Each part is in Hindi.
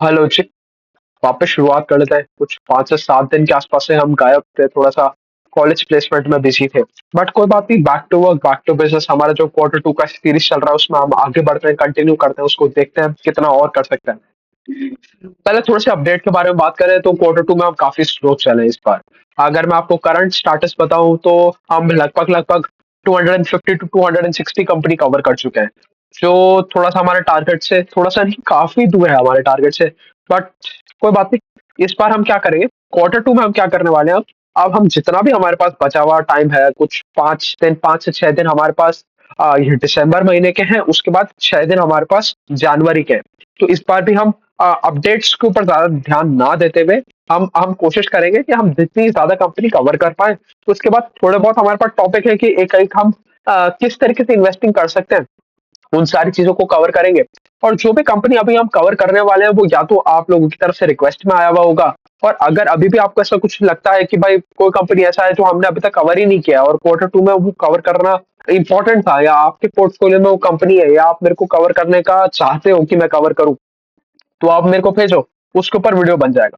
हेलो जी। वापस शुरुआत कर लेते हैं। कुछ 5 से 7 दिन के आसपास से हम गायब थे, थोड़ा सा कॉलेज प्लेसमेंट में बिजी थे। बट कोई बात नहीं, back to work, back to business. हमारा जो Q2 का सीरीज चल रहा है उसमें हम आगे बढ़ते हैं, कंटिन्यू करते हैं, उसको देखते हैं कितना और कर सकते हैं। पहले थोड़े से अपडेट के बारे में बात करें तो Q2 में हम काफी स्लो चले इस बार। अगर मैं आपको करंट स्टेटस बताऊं तो हम लगभग लगभग 250 टू 260 कंपनी कवर कर चुके हैं, जो थोड़ा सा हमारे टारगेट से, थोड़ा सा नहीं, काफी दूर है हमारे टारगेट से। बट कोई बात नहीं, इस बार हम क्या करेंगे, Q2 में हम क्या करने वाले हैं। अब हम जितना भी हमारे पास बचा हुआ टाइम है, कुछ 5 दिन, 5 से 6 दिन हमारे पास ये दिसंबर महीने के हैं, उसके बाद 6 दिन हमारे पास जनवरी के हैं। तो इस बार भी हम अपडेट्स के ऊपर ज्यादा ध्यान ना देते हुए हम कोशिश करेंगे कि हम जितनी ज्यादा कंपनी कवर कर पाए। तो उसके बाद थोड़े बहुत हमारे पास टॉपिक है कि एक एक हम किस तरीके से इन्वेस्टिंग कर सकते हैं, उन सारी चीजों को कवर करेंगे। और जो भी कंपनी अभी हम कवर करने वाले हैं वो या तो आप लोगों की तरफ से रिक्वेस्ट में आया हुआ होगा, और अगर अभी भी आपको ऐसा कुछ लगता है कि भाई कोई कंपनी ऐसा है जो हमने अभी तक कवर ही नहीं किया और Q2 में वो कवर करना इंपॉर्टेंट था, या आपके पोर्टफोलियो में वो कंपनी है, या आप मेरे को कवर करने का चाहते हो कि मैं कवर करूं, तो आप मेरे को भेजो, उसके ऊपर वीडियो बन जाएगा।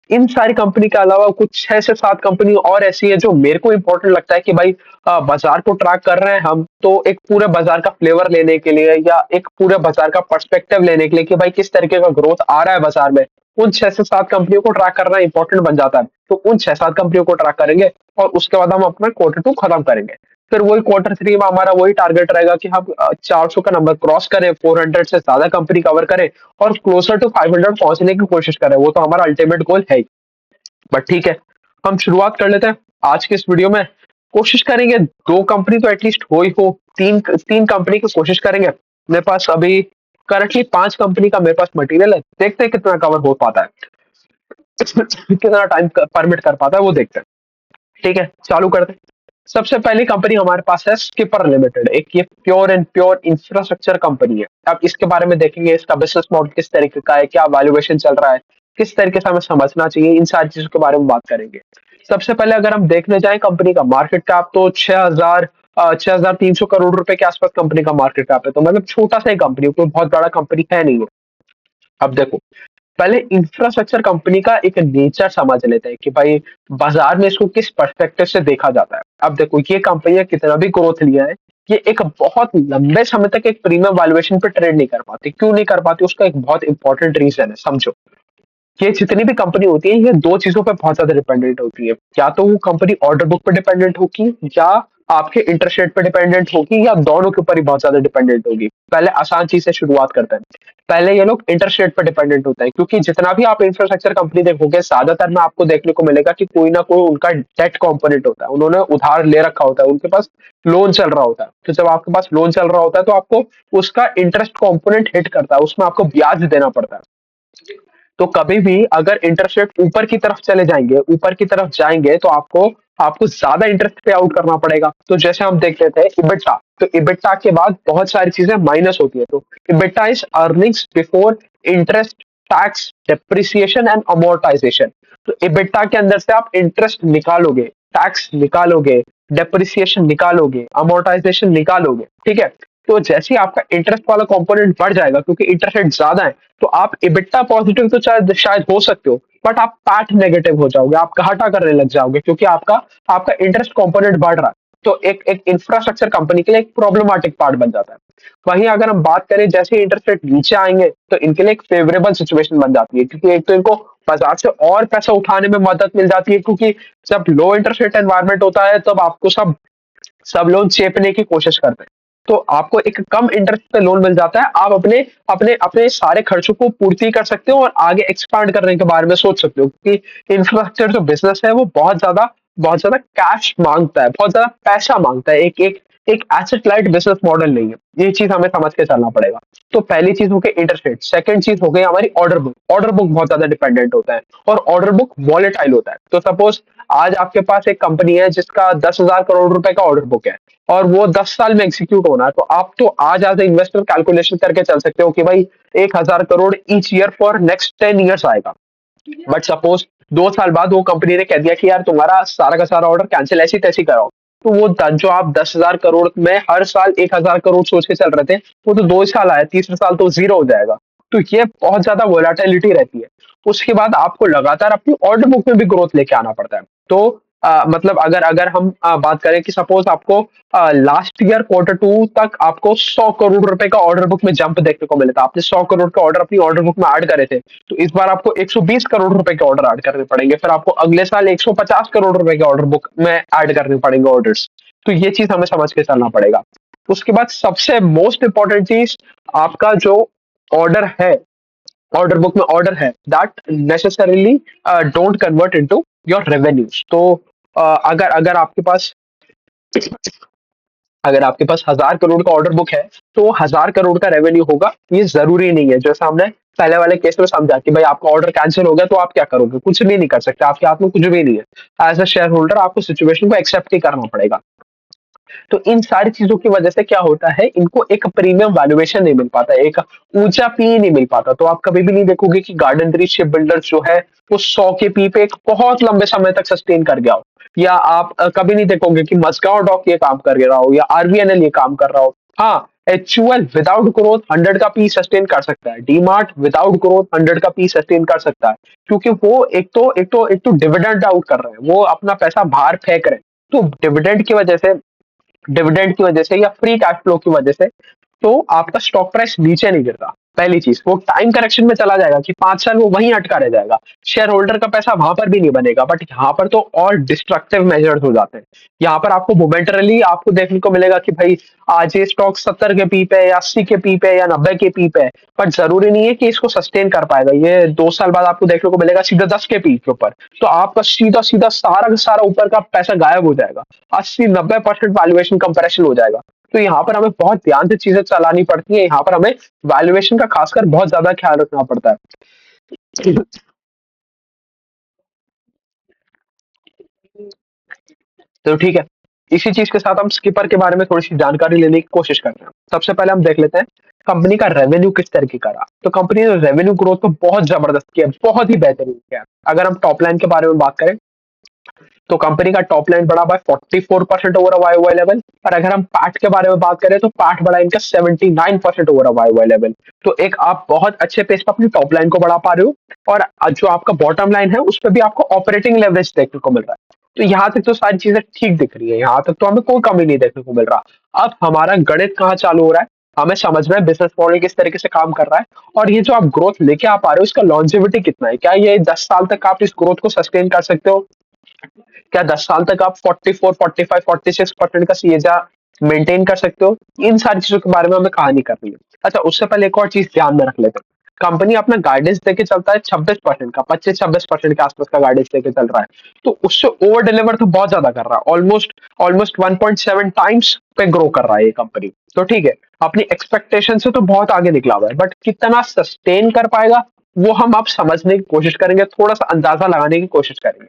इन सारी कंपनी के अलावा कुछ 6 से 7 कंपनी और ऐसी है जो मेरे को इंपॉर्टेंट लगता है कि भाई बाजार को ट्रैक कर रहे हैं हम तो एक पूरे बाजार का फ्लेवर लेने के लिए, या एक पूरे बाजार का पर्सपेक्टिव लेने के लिए कि भाई किस तरीके का ग्रोथ आ रहा है बाजार में, उन 6 से 7 कंपनियों को ट्रैक करना इंपॉर्टेंट बन जाता है। तो उन 6 7 कंपनियों को ट्रैक करेंगे और उसके बाद हम अपना Q2 खत्म करेंगे। फिर वही Q3 में हमारा वही टारगेट रहेगा कि हम 400 का नंबर क्रॉस करें, 400 से ज्यादा कंपनी कवर करें और क्लोजर टू 500 पहुंचने की कोशिश करें। वो तो हमारा अल्टीमेट गोल है ही। बट ठीक है, हम शुरुआत कर लेते हैं आज के इस वीडियो में। कोशिश करेंगे 2 कंपनी तो एटलीस्ट हो ही हो, तीन तीन कंपनी की कोशिश करेंगे। मेरे पास अभी करंटली 5 कंपनी का मेरे पास मटेरियल है, देखते हैं कितना कवर हो पाता है, कितना टाइम परमिट कर पाता है, वो देखते हैं। ठीक है, चालू करते हैं। सबसे पहली कंपनी हमारे पास है स्किपर लिमिटेड, एक ये pure and pure infrastructure company है। अब इसके बारे में देखेंगे, इसका बिजनेस मॉडल किस तरीके का है, क्या वैल्यूएशन चल रहा है, किस तरीके से हमें समझना चाहिए, इन सारी चीजों के बारे में बात करेंगे। सबसे पहले अगर हम देखने जाएं कंपनी का मार्केट कैप, तो 6,300 करोड़ रुपए के आसपास कंपनी का मार्केट कैप है। तो मतलब छोटा सा ही कंपनी, कोई बहुत बड़ा कंपनी है नहीं है। अब देखो, पहले इंफ्रास्ट्रक्चर कंपनी का एक नेचर समझ लेते हैं कि भाई बाजार में इसको किस पर्सपेक्टिव से देखा जाता है। अब देखो, ये कंपनियां कितना भी ग्रोथ लिया है, ये एक बहुत लंबे समय तक एक प्रीमियम वैल्यूएशन पे ट्रेड नहीं कर पाती। क्यों नहीं कर पाती, उसका एक बहुत इंपॉर्टेंट रीजन है, समझो। ये जितनी भी कंपनी होती है, ये 2 चीजों पे बहुत ज्यादा डिपेंडेंट होती है। या तो वो कंपनी ऑर्डर बुक पे डिपेंडेंट होगी, या आपके इंटरेस्ट रेट पे डिपेंडेंट होगी, या दोनों के ऊपर ही बहुत ज्यादा डिपेंडेंट होगी। पहले आसान चीज से शुरुआत करते हैं। पहले ये लोग इंटरेस्ट रेट पे डिपेंडेंट होते हैं, क्योंकि जितना भी आप इंफ्रास्ट्रक्चर कंपनी देखोगे, ज्यादातर में आपको देखने को मिलेगा कि कोई ना कोई उनका डेट कॉम्पोनेंट होता है, उन्होंने उधार ले रखा होता है, उनके पास लोन चल रहा होता है। तो जब आपके पास लोन चल रहा होता है तो आपको उसका इंटरेस्ट कॉम्पोनेंट हिट करता है, उसमें आपको ब्याज देना पड़ता है। तो कभी भी अगर इंटरेस्ट रेट ऊपर की तरफ चले जाएंगे, ऊपर की तरफ जाएंगे, तो आपको आपको ज्यादा इंटरेस्ट पे आउट करना पड़ेगा। तो जैसे हम देख लेते हैं इबिटा, तो इबिटा के बाद बहुत सारी चीजें माइनस होती है। तो EBITDA is earnings before interest, tax, depreciation and amortisation. तो इबिटा के अंदर से आप इंटरेस्ट निकालोगे, टैक्स निकालोगे, डेप्रिसिएशन निकालोगे, अमोर्टाइजेशन निकालोगे। ठीक है, तो जैसे ही आपका इंटरेस्ट वाला कंपोनेंट बढ़ जाएगा, क्योंकि इंटरेस्ट रेट ज्यादा है, तो आप इबिटा पॉजिटिव तो शायद शायद हो सकते हो, बट आप पैट नेगेटिव हो जाओगे, आप घाटा करने लग जाओगे, क्योंकि आपका आपका इंटरेस्ट कंपोनेंट बढ़ रहा है। तो एक एक इंफ्रास्ट्रक्चर कंपनी के लिए एक प्रॉब्लमेटिक पार्ट बन जाता है। वहीं अगर हम बात करें, जैसे इंटरेस्ट रेट नीचे आएंगे तो इनके लिए एक फेवरेबल सिचुएशन बन जाती है, क्योंकि एक तो इनको बाजार से और पैसा उठाने में मदद मिल जाती है, क्योंकि जब लो इंटरेस्ट रेट एनवायरमेंट होता है तब आपको सब सब लोन चेपने की कोशिश करते हैं। तो आपको एक कम इंटरेस्ट पे लोन मिल जाता है, आप अपने अपने अपने सारे खर्चों को पूर्ति कर सकते हो और आगे एक्सपांड करने के बारे में सोच सकते हो, क्योंकि इंफ्रास्ट्रक्चर जो बिजनेस है वो बहुत ज्यादा कैश मांगता है, बहुत ज्यादा पैसा मांगता है। एक एक एक एसेट लाइट बिजनेस मॉडल नहीं है। ये चीज हमें समझ के चलना पड़ेगा। तो पहली चीज हो गई इंटरेस्ट रेट, सेकंड चीज हो गई हमारी ऑर्डर बुक। ऑर्डर बुक बहुत ज्यादा डिपेंडेंट होता है, और ऑर्डर बुक वॉलेटाइल होता है। तो सपोज आज आपके पास एक कंपनी है जिसका 10,000 करोड़ रुपए का ऑर्डर बुक है, और वो 10 साल में एग्जीक्यूट होना है, तो आप तो आज एज ए इन्वेस्टर कैलकुलेशन करके चल सकते हो कि भाई 1,000 crore each year for next 10 years आएगा। बट सपोज 2 साल बाद वो कंपनी ने कह दिया कि यार तुम्हारा सारा का सारा ऑर्डर कैंसिल, ऐसी तैसी कराओ। तो वो जो आप 10,000 करोड़ में हर साल 1,000 करोड़ सोच के चल रहे थे, वो तो 2 साल आया, तीसरे साल तो जीरो हो जाएगा। तो ये बहुत ज़्यादा वोलेटिलिटी रहती है। उसके बाद आपको लगातार अपनी ऑर्डर बुक में भी ग्रोथ लेके आना पड़ता है। तो मतलब अगर अगर हम बात करें कि सपोज़ आपको लास्ट ईयर क्वार्टर 2 तक आपको 100 करोड़ रुपए का ऑर्डर बुक में जंप देखने को मिला था। आपने 100 करोड़ के ऑर्डर अपनी ऑर्डर बुक में ऐड करे थे। तो इस बार आपको 120 करोड़ रुपए के ऑर्डर ऐड करने पड़ेंगे। फिर आपको अगले साल 150 करोड़ रुपए के ऑर्डर बुक में ऐड करने पड़ेंगे ऑर्डर्स। तो ये चीज़ हमें समझ के चलना पड़ेगा। उसके बाद सबसे मोस्ट इम्पोर्टेंट चीज़ आपका जो ऑर्डर है, ऑर्डर बुक में ऑर्डर है, that necessarily don't convert into your revenues. तो अगर अगर आपके पास अगर आपके पास 1,000 करोड़ का ऑर्डर बुक है तो 1,000 करोड़ का रेवेन्यू होगा, ये जरूरी नहीं है। जैसे हमने पहले वाले केस में समझा कि भाई आपका ऑर्डर कैंसिल हो गया तो आप क्या करोगे, कुछ भी नहीं कर सकते, आपके हाथ में कुछ भी नहीं है। एज अ शेयर होल्डर आपको सिचुएशन को एक्सेप्ट ही करना पड़ेगा। तो इन सारी चीजों की वजह से क्या होता है, इनको एक प्रीमियम वैल्यूएशन नहीं मिल पाता, एक ऊंचा पी नहीं मिल पाता। तो आप कभी भी नहीं देखोगे कि गार्डन रीच शिप बिल्डर्स जो है वो 100 के पी पे एक बहुत लंबे समय तक सस्टेन कर गया हो। या आप कभी नहीं देखोगे कि मस्गांव डॉक ये काम कर रहा हो या आरवीएनएल ये काम कर रहा हो। हाँ, एचयूएल विदाउट ग्रोथ 100 का पी सस्टेन कर सकता है, डीमार्ट विदाउट ग्रोथ 100 का पी सस्टेन कर सकता है, क्योंकि वो एक तो डिविडेंड आउट कर रहे हैं, वो अपना पैसा बाहर फेंक रहे हैं। तो डिविडेंड की वजह से या फ्री कैश फ्लो की वजह से तो आपका स्टॉक प्राइस नीचे नहीं गिरता। पहली चीज, वो टाइम करेक्शन में चला जाएगा कि 5 साल वो वहीं अटका रह जाएगा, शेयर होल्डर का पैसा वहां पर भी नहीं बनेगा। बट यहाँ पर तो और डिस्ट्रक्टिव मेजर्स हो जाते हैं। यहाँ पर आपको मोमेंटरली आपको देखने को मिलेगा कि भाई आज ये स्टॉक 70 के पी पे या 80 के पी पे या 90 के पी पे है, बट जरूरी नहीं है कि इसको सस्टेन कर पाएगा। ये 2 साल बाद आपको देखने को मिलेगा सीधा 10 के पी के ऊपर। तो आपका सीधा सीधा सारा का सारा ऊपर का पैसा गायब हो जाएगा, 80-90% वैल्यूएशन कंप्रेशन हो जाएगा। तो यहाँ पर हमें बहुत ध्यान से चीजें चलानी पड़ती है, यहाँ पर हमें वैल्यूएशन का खासकर बहुत ज्यादा ख्याल रखना पड़ता है। तो ठीक है, इसी चीज के साथ हम स्किपर के बारे में थोड़ी सी जानकारी लेने की कोशिश करते हैं। सबसे पहले हम देख लेते हैं कंपनी का रेवेन्यू किस तरीके का रहा। तो कंपनी ने रेवेन्यू ग्रोथ तो बहुत जबरदस्त किया, बहुत ही बेहतरीन किया। अगर हम टॉप लाइन के बारे में बात करें तो कंपनी का टॉप लाइन बढ़ा by 44% over Y Y level. और अगर हम पैट के बारे में बात करें तो पैट बढ़ा इनका 79% ओवर वाई वाई लेवल। तो एक आप बहुत अच्छे पेस पर अपनी टॉप लाइन को बढ़ा पा रहे हो, और जो आपका बॉटम लाइन है उस पर भी आपको ऑपरेटिंग लेवरेज देखने को मिल रहा है। तो यहाँ तक तो सारी चीजें ठीक दिख रही है, यहाँ तक तो हमें कोई कमी नहीं देखने को मिल रहा। अब हमारा गणित कहाँ चालू हो रहा है, हमें समझना है बिजनेस मॉडल किस तरीके से काम कर रहा है, और ये जो आप ग्रोथ लेके आ पा रहे हो इसका लॉन्जेविटी कितना है। क्या ये 10 साल तक आप इस ग्रोथ को सस्टेन कर सकते हो? क्या 10 साल तक आप 44, 45, 46% का सीएजआर मेंटेन कर सकते हो? इन सारी चीजों के बारे में हमें कहानी करनी है। अच्छा, उससे पहले एक और चीज ध्यान में रख लेते हैं। कंपनी अपना गाइडेंस देके चलता है 26% का, 25-26% के आसपास का गाइडेंस देके चल रहा है। तो उससे ओवर डिलीवर तो बहुत ज्यादा कर रहा है, ऑलमोस्ट ऑलमोस्ट 1.7 टाइम्स पे ग्रो कर रहा है ये कंपनी। तो ठीक है, अपनी एक्सपेक्टेशन से तो बहुत आगे निकला हुआ है, बट कितना सस्टेन कर पाएगा वो हम अब समझने की कोशिश करेंगे, थोड़ा सा अंदाजा लगाने की कोशिश करेंगे।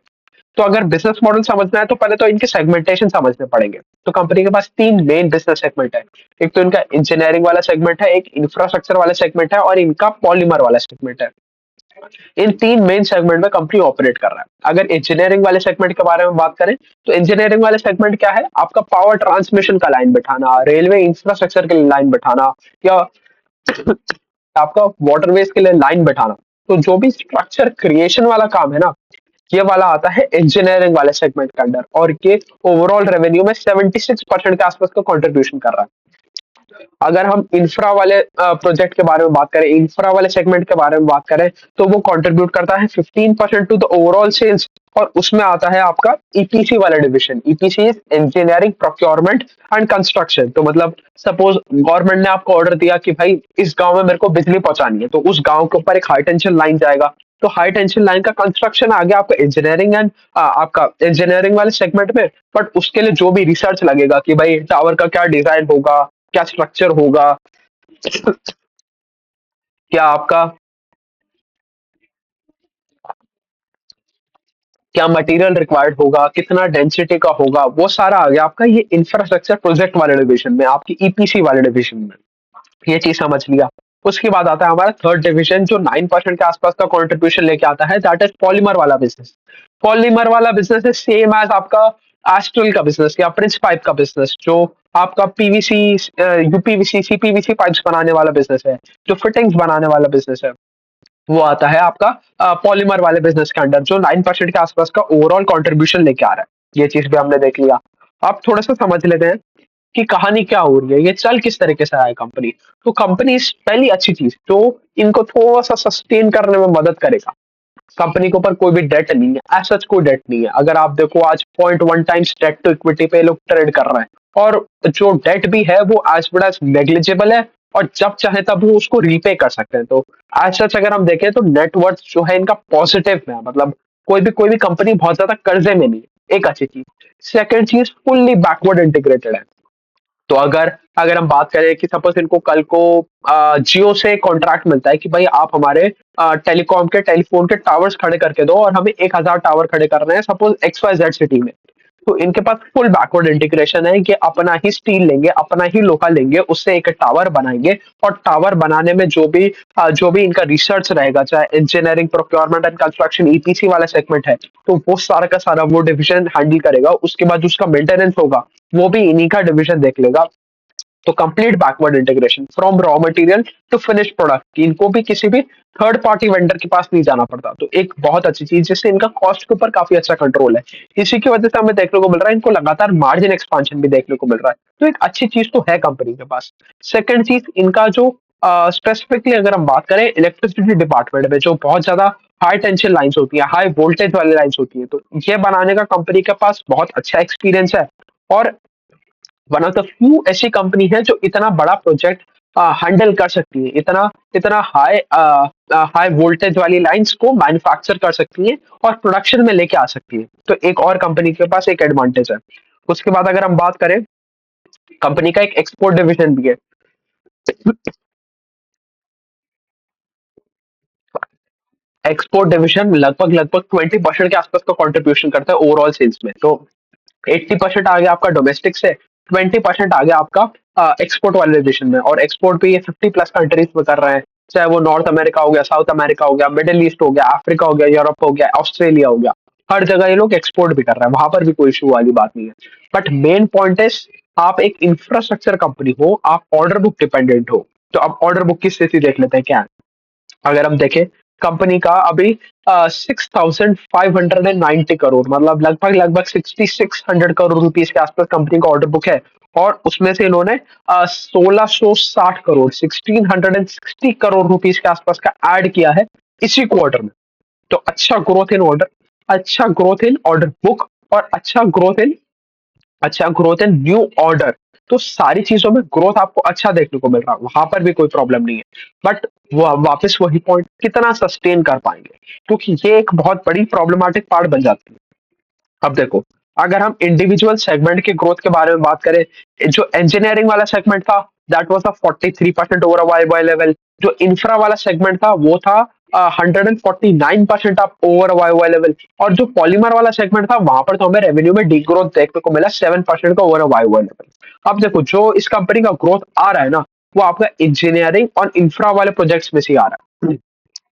तो अगर बिजनेस मॉडल समझना है तो पहले तो इनके सेगमेंटेशन समझने पड़ेंगे। तो कंपनी के पास 3 मेन बिजनेस सेगमेंट है। एक तो इनका इंजीनियरिंग वाला सेगमेंट है, एक इंफ्रास्ट्रक्चर वाला सेगमेंट है, और इनका पॉलीमर वाला सेगमेंट है। इन 3 मेन सेगमेंट में कंपनी ऑपरेट कर रहा है। अगर इंजीनियरिंग वाले सेगमेंट के बारे में बात करें तो इंजीनियरिंग वाले सेगमेंट क्या है, आपका पावर ट्रांसमिशन का लाइन बिठाना, रेलवे इंफ्रास्ट्रक्चर के लिए लाइन बिठाना, या आपका वाटरवेज के लिए लाइन बिठाना। तो जो भी स्ट्रक्चर क्रिएशन वाला काम है ना, ये वाला आता है इंजीनियरिंग वाले सेगमेंट के अंडर, और ये ओवरऑल रेवेन्यू में 76% के आसपास का कंट्रीब्यूशन कर रहा है। अगर हम इंफ्रा वाले प्रोजेक्ट के बारे में बात करें, इंफ्रा वाले सेगमेंट के बारे में बात करें, तो वो कंट्रीब्यूट करता है 15% टू द ओवरऑल सेल्स। और उसमें आता है आपका ईपीसी वाला division. EPC is engineering procurement and construction. तो मतलब सपोज गवर्नमेंट ने आपको ऑर्डर दिया कि भाई इस गांव में मेरे को बिजली पहुंचानी है, तो उस गांव के ऊपर एक हाई टेंशन लाइन जाएगा। तो हाई टेंशन लाइन का कंस्ट्रक्शन आ गया आपका इंजीनियरिंग एंड आपका इंजीनियरिंग वाले सेगमेंट में। बट उसके लिए जो भी रिसर्च लगेगा कि भाई टावर का क्या डिजाइन होगा, क्या स्ट्रक्चर होगा, क्या आपका क्या मटेरियल रिक्वायर्ड होगा, कितना डेंसिटी का होगा, वो सारा आ गया आपका ये इंफ्रास्ट्रक्चर प्रोजेक्ट वाले डिविजन में, आपकी ईपीसी वाले डिविजन में। ये चीज समझ लिया। उसके बाद आता है हमारा थर्ड डिविजन जो 9% के आसपास का कंट्रीब्यूशन लेके आता है, दैट इज पॉलीमर वाला बिजनेस। पॉलीमर वाला बिजनेस है सेम एज आपका एस्ट्रल का बिजनेस या प्रिंस पाइप का बिजनेस, जो आपका पीवीसी, यूपीवीसी, सीपीवीसी पाइप्स बनाने वाला बिजनेस है, जो फिटिंग्स बनाने वाला बिजनेस है, वो आता है आपका पॉलीमर वाले बिजनेस के अंडर, जो 9% के आसपास का ओवरऑल कंट्रीब्यूशन लेके आ रहा है। ये चीज भी हमने देख लिया। अब थोड़ा सा समझ लेते हैं कि कहानी क्या हो रही है, ये चल किस तरीके से रहा है कंपनी। तो कंपनी पहली अच्छी चीज तो इनको थोड़ा सा सस्टेन करने में मदद करेगा। कंपनी के ऊपर कोई भी डेट नहीं है, एज सच कोई डेट नहीं है। अगर आप देखो आज 0.1 टाइम्स डेट टू इक्विटी पे लोग ट्रेड कर रहे हैं, और जो डेट भी है वो एज गुड एज नेग्लिजिबल है, और जब चाहे तब वो उसको रीपे कर सकते हैं। तो एज सच अगर हम देखें तो नेटवर्थ जो है इनका पॉजिटिव में है, मतलब कोई भी कंपनी बहुत ज्यादा कर्जे में नहीं है, एक अच्छी चीज। सेकेंड चीज, फुल्ली बैकवर्ड इंटीग्रेटेड है। तो अगर अगर हम बात करें कि सपोज इनको कल को जियो से कॉन्ट्रैक्ट मिलता है कि भाई आप हमारे टेलीकॉम के टेलीफोन के टावर्स खड़े करके दो, और हमें 1,000 टावर खड़े करने हैं सपोज XYZ सिटी में। तो इनके पास फुल बैकवर्ड इंटीग्रेशन है कि अपना ही स्टील लेंगे, अपना ही लोहा लेंगे, उससे एक टावर बनाएंगे, और टावर बनाने में जो भी इनका रिसर्च रहेगा, चाहे engineering, procurement and construction, EPC वाला सेगमेंट है, तो वो सारा का सारा वो डिवीजन हैंडल करेगा। उसके बाद उसका मेंटेनेंस होगा, वो भी इन्हीं का डिवीजन देख लेगा। तो complete backward integration from raw material to finish product, इनको भी किसी भी थर्ड पार्टी वेंडर के पास नहीं जाना पड़ता। तो एक बहुत अच्छी चीज, जिससे इनका कॉस्ट के ऊपर काफी अच्छा कंट्रोल है। इसी की वजह से हमें देखने को मिल रहा है इनको लगातार मार्जिन एक्सपांशन भी देखने को मिल रहा है। तो एक अच्छी चीज तो है कंपनी के पास। सेकंड चीज, इनका जो स्पेसिफिकली अगर हम बात करें इलेक्ट्रिसिटी डिपार्टमेंट में, जो बहुत ज्यादा हाई टेंशन लाइंस होती है, हाई वोल्टेज वाली लाइंस होती है, तो ये बनाने का कंपनी के पास बहुत अच्छा एक्सपीरियंस है। और वन ऑफ द फ्यू ऐसी कंपनी है जो इतना बड़ा प्रोजेक्ट हैंडल कर सकती है, इतना इतना हाई हाई वोल्टेज वाली लाइंस को मैन्युफैक्चर कर सकती है और प्रोडक्शन में लेके आ सकती है। तो एक और कंपनी के पास एक एडवांटेज है। उसके बाद अगर हम बात करें, कंपनी का एक एक्सपोर्ट डिवीजन भी है। एक्सपोर्ट डिवीजन लगभग लगभग 20% के आसपास का कंट्रीब्यूशन करता है ओवरऑल सेल्स में। तो 80% आ गया आपका डोमेस्टिक से, 20% आ गया आपका एक्सपोर्ट वाले डिविजन में। और एक्सपोर्ट भी ये 50+ कंट्रीज में कर रहे हैं, चाहे वो नॉर्थ अमेरिका हो गया, साउथ अमेरिका हो गया, मिडिल ईस्ट हो गया, अफ्रीका हो गया, यूरोप हो गया, ऑस्ट्रेलिया हो गया। हर जगह ये लोग एक्सपोर्ट भी कर रहे हैं, वहां पर भी कोई इशू वाली बात नहीं है। बट मेन पॉइंट इज, आप एक इंफ्रास्ट्रक्चर कंपनी हो, आप ऑर्डर बुक डिपेंडेंट हो। तो अब ऑर्डर बुक की स्थिति देख लेते हैं क्या है। अगर हम देखें, कंपनी का अभी 6,590 करोड़, मतलब लगभग लगभग 6,600 करोड़ रुपीज के आसपास कंपनी का ऑर्डर बुक है। और उसमें से इन्होंने 1,660 करोड़, 1,660 करोड़ रुपीज के आसपास का ऐड किया है इसी क्वार्टर में। तो अच्छा ग्रोथ इन ऑर्डर, अच्छा ग्रोथ इन ऑर्डर बुक, और अच्छा ग्रोथ इन न्यू ऑर्डर। तो सारी चीजों में ग्रोथ आपको अच्छा देखने को मिल रहा है, वहां पर भी कोई प्रॉब्लम नहीं है। बट वो वापस वही पॉइंट, कितना सस्टेन कर पाएंगे, क्योंकि ये एक बहुत बड़ी प्रॉब्लमाटिक पार्ट बन जाती है। अब देखो, अगर हम इंडिविजुअल सेगमेंट के ग्रोथ के बारे में बात करें, जो इंजीनियरिंग वाला सेगमेंट था, that was a 43% over Y Y level. जो इंफ्रा वाला सेगमेंट था वो था 149% of over Y Y level. और जो पॉलीमर वाला सेगमेंट था, वहां पर तो हमें रेवेन्यू में डी ग्रोथ देखने को मिला 7% का ओवर वाई वाई लेवल। अब देखो, जो इस कंपनी का ग्रोथ आ रहा है ना, वो आपका इंजीनियरिंग और इंफ्रा वाले प्रोजेक्ट्स में से ही आ रहा है।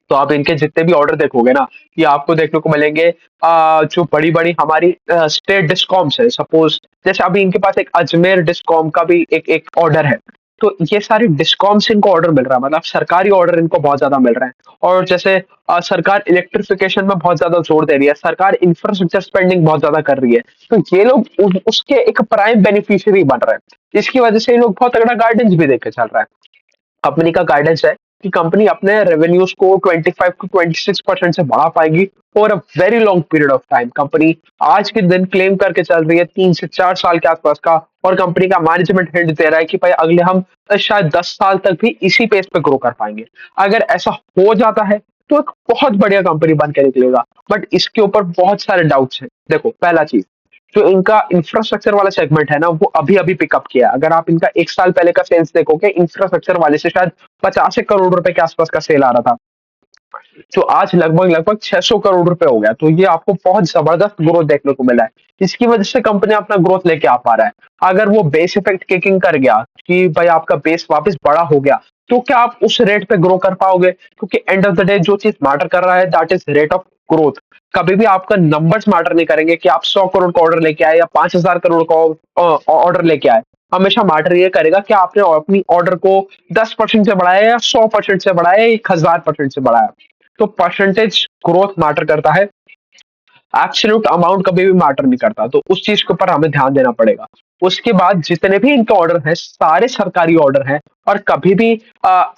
तो आप इनके जितने भी ऑर्डर देखोगे ना, ये आपको देखने को मिलेंगे जो बड़ी बड़ी हमारी स्टेट डिस्कॉम्स है, सपोज जैसे अभी इनके पास एक अजमेर डिस्कॉम का भी एक एक ऑर्डर है। तो ये सारी डिस्कॉम्स इनको ऑर्डर मिल रहा है, मतलब सरकारी ऑर्डर इनको बहुत ज्यादा मिल रहे हैं। और जैसे सरकार इलेक्ट्रिफिकेशन में बहुत ज्यादा जोर दे रही है, सरकार इंफ्रास्ट्रक्चर स्पेंडिंग बहुत ज्यादा कर रही है। तो ये लोग उसके एक प्राइम बेनिफिशियरी बन रहे हैं। इसकी वजह से ये लोग बहुत तगड़ा गाइडेंस भी देके चल रहा है। कंपनी का गाइडेंस है कि कंपनी अपने रेवेन्यूज को 25 to 26% से बढ़ा पाएगी over a very long period of time. Company आज के दिन क्लेम करके चल रही है 3 से 4 साल के आसपास का, और कंपनी का मैनेजमेंट हिंट दे रहा है कि भाई अगले हम शायद 10 साल तक भी इसी पेस पे ग्रो कर पाएंगे। अगर ऐसा हो जाता है तो एक बहुत बढ़िया कंपनी बन के निकलेगा। बट इसके ऊपर बहुत सारे डाउट्स हैं। देखो, पहला चीज, जो इनका इंफ्रास्ट्रक्चर वाला सेगमेंट है ना, वो अभी अभी पिकअप किया है। अगर आप इनका 1 साल पहले का सेल्स देखोगे, इंफ्रास्ट्रक्चर वाले से शायद 85 करोड़ रुपए के आसपास का सेल आ रहा था, जो आज लगभग लगभग 600 करोड़ रुपए हो गया। तो ये आपको बहुत जबरदस्त ग्रोथ देखने को मिला है। इसकी वजह से कंपनी अपना ग्रोथ लेके आ पा रहा है। अगर वो बेस इफेक्ट किकिंग कर गया कि भाई आपका बेस वापस बड़ा हो गया, तो क्या आप उस रेट पे ग्रो कर पाओगे? क्योंकि एंड ऑफ द डे जो चीज मैटर कर रहा है, that is rate of growth. कभी भी आपका नंबर्स मैटर नहीं करेंगे कि आप 100 करोड़ का ऑर्डर लेके आए या 5,000 करोड़ का ऑर्डर लेके आए। हमेशा मैटर ये करेगा कि आपने अपनी ऑर्डर को 10% से बढ़ाया या 100% से बढ़ाया या 1000% से बढ़ाया। तो परसेंटेज ग्रोथ मैटर करता है, एब्सोल्यूट अमाउंट कभी भी मैटर नहीं करता, तो उस चीज के ऊपर हमें ध्यान देना पड़ेगा। उसके बाद जितने भी इनके ऑर्डर हैं सारे सरकारी ऑर्डर हैं, और कभी भी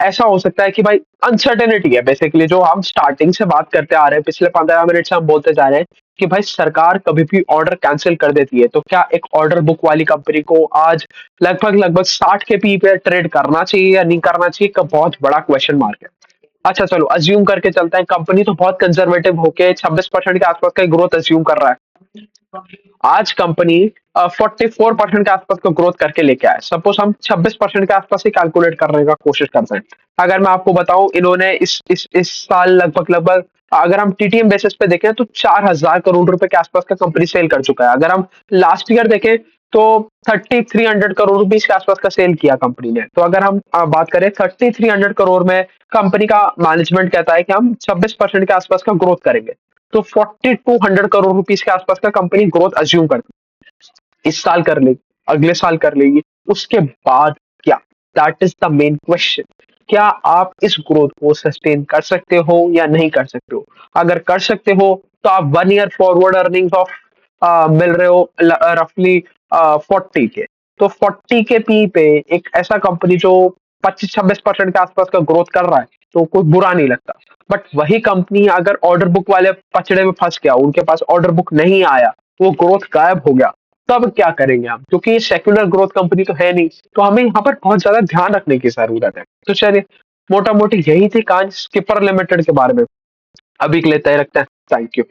ऐसा हो सकता है कि भाई अनसर्टेनिटी है बेसिकली, जो हम स्टार्टिंग से बात करते आ रहे हैं, पिछले 15 मिनट से हम बोलते जा रहे हैं कि भाई सरकार कभी भी ऑर्डर कैंसिल कर देती है। तो क्या एक ऑर्डर बुक वाली कंपनी को आज लगभग लगभग 60 के पी पे ट्रेड करना चाहिए या नहीं करना चाहिए का बहुत बड़ा क्वेश्चन मार्क है। अच्छा चलो अज्यूम करके चलते हैं, कंपनी तो बहुत कंजर्वेटिव होके 26% के आसपास का ग्रोथ अज्यूम कर रहा है। आज कंपनी 44% के आसपास का ग्रोथ करके लेके आए, सपोज हम 26% के आसपास ही कैलकुलेट करने का कोशिश करते हैं। अगर मैं आपको बताऊं, इन्होंने इस साल लगभग लगभग, अगर हम टीटीएम बेसिस पे देखें तो 4000 करोड़ रुपए के आसपास का कंपनी सेल कर चुका है। अगर हम लास्ट ईयर देखें तो 3300 करोड़ रुपीस के आसपास का सेल किया कंपनी ने। तो अगर हम बात करें 3300 करोड़ में, कंपनी का मैनेजमेंट कहता है कि हम 26% के आसपास का ग्रोथ करेंगे, तो 4200 करोड़ रुपीस के आसपास का कंपनी ग्रोथ अज्यूम करती है। इस साल कर लेगी, अगले साल कर लेगी, उसके बाद क्या? That is the main question. क्या आप इस ग्रोथ को सस्टेन कर सकते हो या नहीं कर सकते हो? अगर कर सकते हो तो आप 1 ईयर फॉरवर्ड अर्निंग्स ऑफ मिल रहे हो रफली 40 के। तो 40 के पी पे एक ऐसा कंपनी जो 25-26% के आसपास का ग्रोथ कर रहा है, तो कोई बुरा नहीं लगता। बट वही कंपनी अगर ऑर्डर बुक वाले पचड़े में फंस गया, उनके पास ऑर्डर बुक नहीं आया, वो ग्रोथ गायब हो गया, तब क्या करेंगे हम? क्योंकि ये सेक्युलर ग्रोथ कंपनी तो है नहीं, तो हमें यहाँ पर बहुत ज्यादा ध्यान रखने की जरूरत है। तो चलिए, मोटा मोटी यही थी कहानी स्किपर लिमिटेड के बारे में। अभी के लिए तय रखते हैं। Thank you.